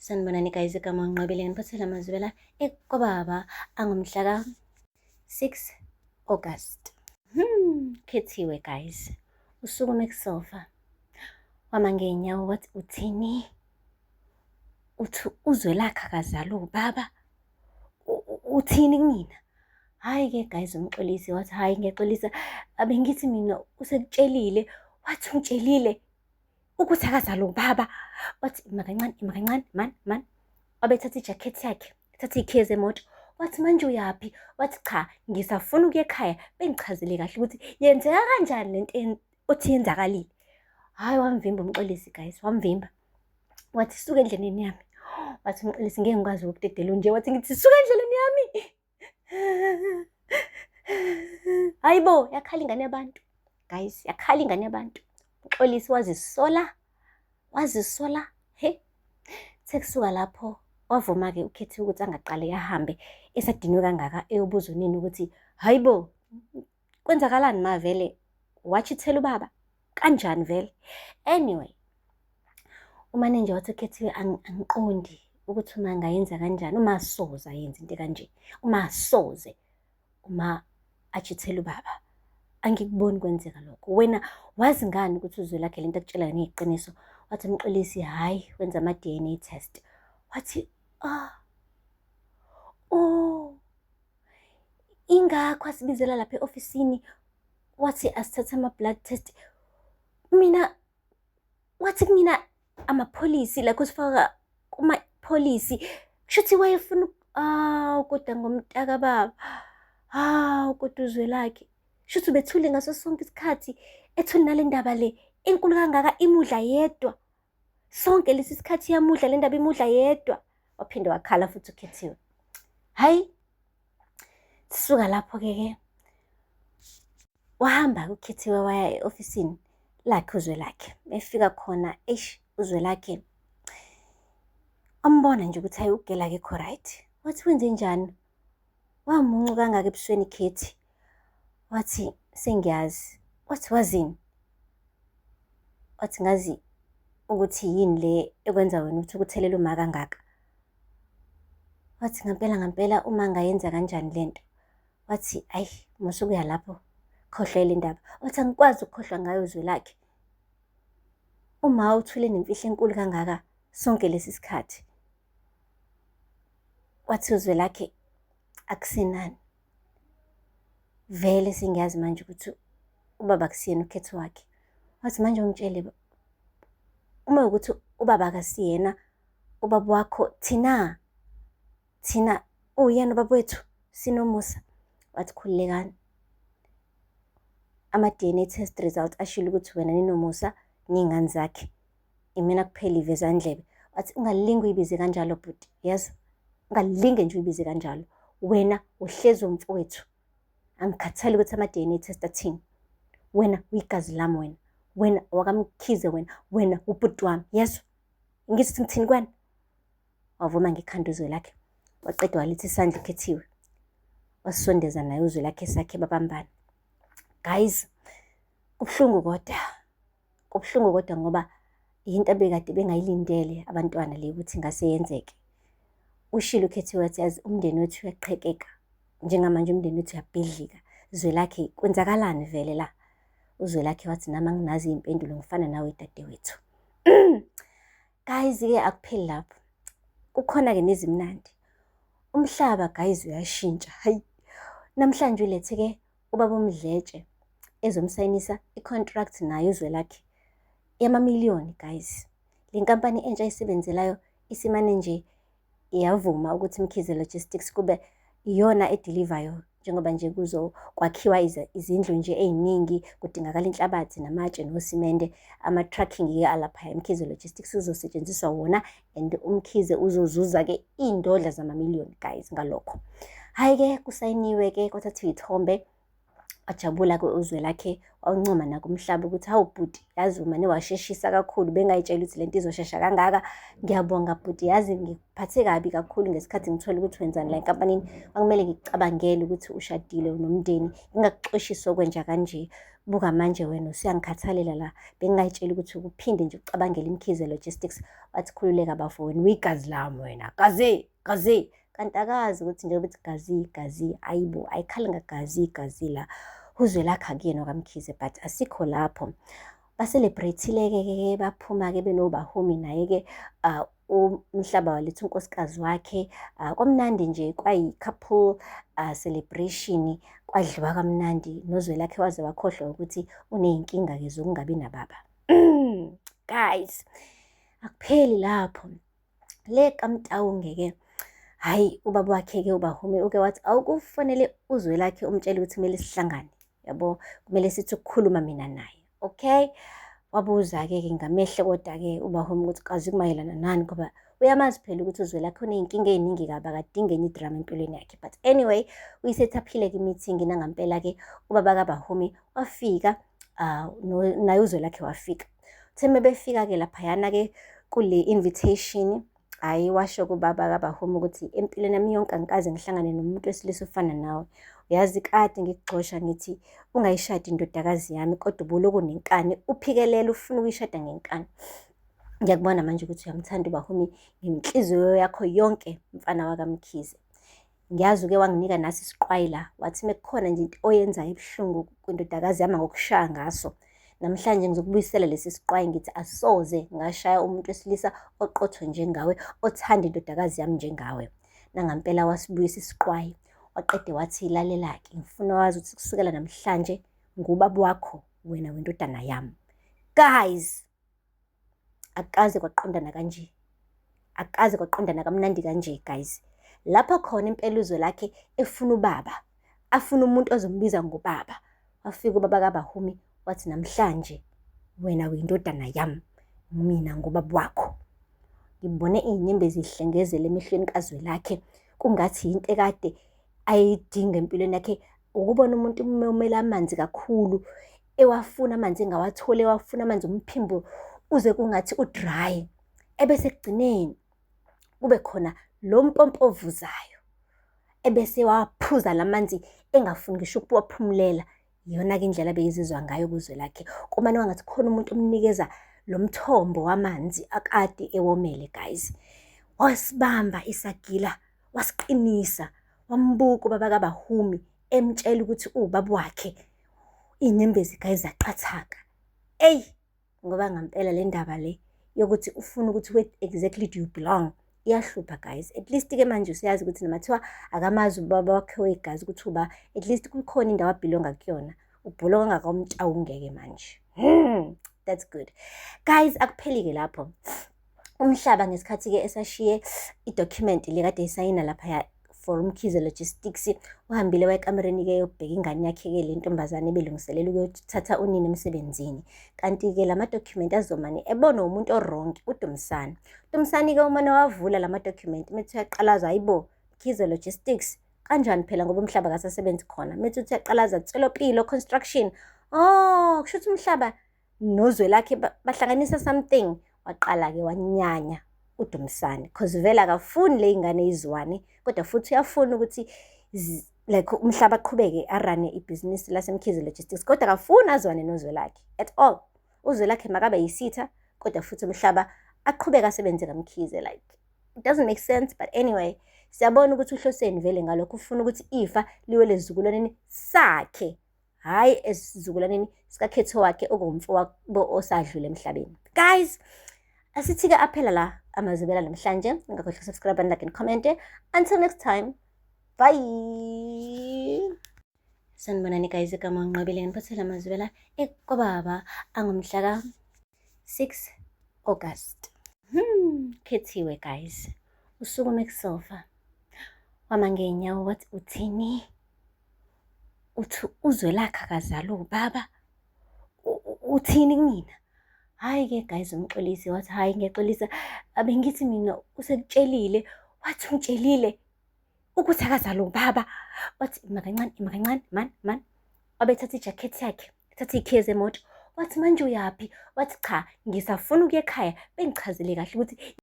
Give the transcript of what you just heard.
Sanibonani guys, igama nginqabile ngiphathela amazwi la ekobaba angomhla ka-6 August. Khethiwe guys. Usukume kusofa. Wama ngeenyawo wathi uthini? Uthi uzwe lakhe akazali ubaba. Uthini kumina? Hayi-ke guys umxolisi wathi hayi ngiyaxolisa. Abengithi mina usekutshelile. Wathi ungitshelile ukuthi akazali ubaba. Wathi ima kancane man. Wabethatha ijakhethi yakhe, ethatha iy'khiye zemoto. Wathi manje uyaphi? Wathi cha, ngisafuna ukuya ekhaya bengichazele kahle ukuthi yenzeka kanjani lento othi yenzakalile. Hhayi wamvimba umxolisi guys, wamvimba. Wathi suka endleleni yami. Wathi umxolisi ngeke ngikwazi ukudedela nje. Wathi ngithi suka endleleni yami. Hayibo, yakhala ingane yabantu. Guys, yakhala ingane yabantu. Umxolisi wazisola. He. Sekusuka lapho wavuma-ke ukhethiwe ukuthi angaqale ahambe esadinwe kangaka eyobuza unina ukuthi hayibo kwenzakalani ma vele wachithela ubaba kanjani vele. Anyway, umanenje wathi ukhethiwe angiqondi ukuthi uma angayenza kanjani, uma asoze ayenze into kanje, uma achithela ubaba angikuboni kwenzeka lokho. Wena wazi ngani ukuthi uzwe lakhe lento akutshela neyiqiniso? Wathi umxolisi hayi wenza ama-DNA test. Wathi ingakho asibizela lapha e-ofisini wathi asithathe ama-blood test. Wathi kumina amapholisi la kusifaka kumapholisi. Kushuthi wayefuna kodwa ngomtaka baba. Kodwa uzwe lakhe. Shuthi ubethule ngaso sonke isikhathi ethule nale ndaba le enkulu kangaka imudla yedwa. Sonke lesi sikhathi yamudla le ndaba imudla yedwa. Waphinde wakhala futhi ukhethiwe. Hayi. Sisuka lapho-ke wahamba ukhethiwe waya e-ofisini lakhe uzwe lakhe. Efika khona uzwe lakhe ambona nje ukuthi hayi ugela akekho right. Wathi wenze njani? Wamuncu kangaka ebusweni Khethi. Wathi sengiyazi. Wathi wazini? Wathi ngazi ukuthi yini le ekwenza wena ukuthi ukuthelela uma kangaka. Wathi ngampela uma ngayenza kanjani lento. Wathi ayi musukuya lapho khohlwa le ndaba. Wathi angikwazi ukukhohlwa ngayo uzwe lakhe. Uma uthule nemfihlo enkulu kangaka sonke lesi sikhathi. Wathi uzwe lakhe akusenani. Vele sengiyazi manje ukuthi ubaba kusiyena ukhetho wakhe. Wathi manje ungitshele uma ukuthi ubaba akasiyena ubaba wakho thina uyena ubaba wethu sinomusa. Wathi khululekani. Ama-DNA test result ashilo ukuthi wena ninomusa ningane zakhe. Imina kuphela iveza ndlebe. Wathi ungalinge uyibize kanjalo bhuti. Yes. Ungalinge nje uyibize kanjalo. Wena uhlezi umfowethu. Angikhathali ukuthi ama-DNA test athini. Wena uyigazi lami wena wakamkhize wena ubhuti wami. Yes. Ngithi ngithini kwena? Wavuma ngekhanda uzwe lakhe. Waqeda walithi isandla ukhethiwe. Wasondeza naye uzwe lakhe sakhe babambana. Guys, kubuhlungu kodwa ngoba yinto abekade bengayilindele abantwana le ukuthi ngase yenzeke. Ushilo ukhethiwe wathi yazi umndeni wethu uyaqhekeka. Njengamanje umndeni wethu uyabhidlika. Uzwe lakhe kwenzakalani vele la? Uzwe lakhe wathi nami anginazi impendulo ngifana nawe dadewethu. Guys-ke akupheli lapho. Kukhona-ke nezimnandi. Umhlaba guys uyashintsha. Hayi. Namhlanje ulethe-ke ubaba uMdletshe ezomsayinisa i-contract nayo uzwe lakhe yama-million guys. Le nkampani entsha isebenzelayo isimane nje iyavuma ukuthi Mkhize Logistics kube iyona edelivayo njengoba nje kwakhiwa izindlu nje ey'ningi kudingakala inhlabathi namatshe nosimende. Ama-trucking-ke alapha Mkhize Logistics uzosetshenziswa wona and uMkhize uzozuza-ke iy'ndodla zama-million guys ngalokho. Hhayi-ke kusayiniwe-ke kwathathiwe iy'thombe. Wajabula-ke uzwe lakhe wancoma nakumhlaba ukuthi hawu bhuti yazi umane washeshisa kakhulu bengayitshela ukuthi lento izoshesha kangaka. Ngiyabonga bhuti yazi ngiphathe kabi kakhulu ngesikhathi ngithola ukuthi wenzani la enkampanini. Kwakumele ngikucabangele ukuthi ushadile unomndeni ngingakuxoshisi okwenja kanje. buka manje wena usuyangikhathalela la, bengingayitsheli ukuthi ukuphinde nje ucabangele iMkhize Logistics. Wathi khululeka bafowenu, uyigazi lami wena, gazi. Kanti akazi ukuthi nje ukuthi gazi, ayibo, ayikhali ngagazi la. UZwelakhe akuyena okaMkhize, but asikho lapho. Ba-celebrate-ile-ke baphuma-ke benobahumi naye-ke uMhlaba waletha unkosikazi wakhe. Kwamnandi nje, kwayi-couple celebration, kwadliwa kamnandi. NoZwelakhe waze wakhohlwa ukuthi uney'nkinga-ke zokungabi nababa. Guys, akupheli lapho. Le kaMtawunge-ke, hhayi, ubaba wakhe-ke uBahumi uke wathi awukufanele uZwelakhe umtshele ukuthi kumele sihlangane, yabo, kumele sithi ukukhuluma mina naye, okay? Wabuza-ke ngamehlo kodwa-ke uBahumi ukuthi kazi kumayelana nani, ngoba uyamazi phela ukuthi uZwelakhe uney'nkinga ey'ningi kabi, akadinge enye idrama empilweni yakhe. But anyway, uyisetaphile-ke i-meeting nangampela-ke ubaba kaBahumi wafika, naye uZwelakhe wafika. Uthe befika-ke laphayana-ke kule invitation, hhayi, washo kubaba kaBahumi ukuthi empilweni yami yonke angikaze ngihlangane nomuntu wesilisa ofana nawe. Uyazi kade ngikugxosha ngithi ungayishadi indodakazi yami, kodwa ubuloku nenkani, uphikelele ufuna ukuyishada ngenkani. Ngiyakubona manje ukuthi uyamthanda uBahumi ngenhliziyo yakho yonke, mfana wakaMkhize. Ngiyazi-ke wanginika nasi isiqwayila, wathi mekukhona nje into oyenzayo ebuhlungu kwindodakazi yami ngokushaya ngaso, namhlanje ngizokubuyisela lesi siqwayi, ngithi asoze ngashaya umuntu wesilisa oqotho njengawe, othanda indodakazi yami njengawe. Nangampela wasibuyisa isiqwayi, waqede wathi lalela-ke, ngifuna wazi ukuthi kusukela namhlanje ngubaba wakho wena wendodana yami. Guys, akaze kwaqondana kanje, akaze kwaqondana kamnandi kanje guys. Lapho khona impela uZwelakhe efuna ubaba, afuna umuntu ozombiza ngobaba. Wafika ubaba kaBahumi wathi namhlanje wena uyindodana yami, mina ngubaba wakho. Ngibone iy'nyembezi zihlengezela emehlweni kaZwelakhe, kungathi yinto ekade ayidinga empilweni yakhe, ukubona umuntu umele amanzi kakhulu, ewafuna amanzi engawatholi, ewafuna amanzi umphimbo uze kungathi u-dry, ebese ekugcineni kube khona lo mpompo ovuzayo, ebese waphuza la manzi engafuni ngisho ukuwaphumulela. Iyona-ke indlela beyizizwa ngayo kuZwelakhe, kumane wangathi khona umuntu omnikeza lo mthombo wamanzi akade ewomele guys. Wasibamba isagila, wasiqinisa, wambuka ubaba kaBahumi emtshela ukuthi ubaba wakhe. Iy'nyembezi guys zaqathaka. Ngoba ngampela le ndaba le yokuthi ufuna ukuthi where exactly do you belong iyahlupha guys. At least-ke manje usiyazi ukuthi noma thiwa akamazi ubaba wakhe wegazi ukuthi uba, at least kukhona indawo abhilonga kuyona, ubhulonga kaMtawunge-ke manje. That's good guys. Akupheli-ke lapho. uMhlaba ngesikhathi-ke esashiye idocument le kade isayina laphaya for uMkhize Logistics, uhambile wayekamereni-ke yokubheka ingane yakhe-ke le ntombazane ebelungiselela ukuyothatha unina emsebenzini. Kanti-ke la madocument azomane ebona umuntu oronke, uDumsane. uDumsane-ke umane wavula la madocument, methi uyaqalaza, hayibo, Mkhize Logistics, kanjani phela ngoba uMhlaba akasasebenzi khona. Methi uthi uyaqalaza, Tswelopilo Construction. Kusho ukuthi uMhlaba noZwelakhe bahlanganisa something. Waqala-ke wanyanya uDumsane, cause vele akafuni le y'ngane izwane, kodwa futhi uyafuna ukuthi like uMhlaba aqhubeke arane ibhizinisi laseMkhize Logistics, kodwa akafuni azwane noZwelakhe at all. uZwelakhe makabe yisitha, kodwa futhi uMhlaba aqhubeke asebenze kaMkhize. Like, it doesn't make sense, but anyway, siyabona ukuthi uhloseni vele ngalokho, ufuna ukuthi ifa liwele ezizukulwaneni sakhe, hhayi esizukulwaneni sikakhetho wakhe okuwumfowabo osadlule emhlabeni. Guys, asithi-ke aphela la amazwibela namhlanje. Ungakhohlwa ukusubscribe and like and comment. Until next time, bye. Sanibonani guys, igama ngiqabeleni ngiphathela amazwibela ekobaba angomhla ka 6 August. Khethiwe guys, usukume kusofa wama ngenyawo wathi uthini? Uthi uZwelakhe akazali ubaba, uthini kumina? Hayi-ke guys, umxolisi wathi hayi ngiyaxolisa, abengithi mina usekutshelile. Wathi ungitshelile ukuthi akazali ubaba? Wathi ima kancane man. Wabethatha ijakhethi yakhe, ethatha iy'khiye zemoto, wathi manje uyaphi? Wathi cha, ngisafuna ukuya ekhaya. Bengichazele kahle ukuthi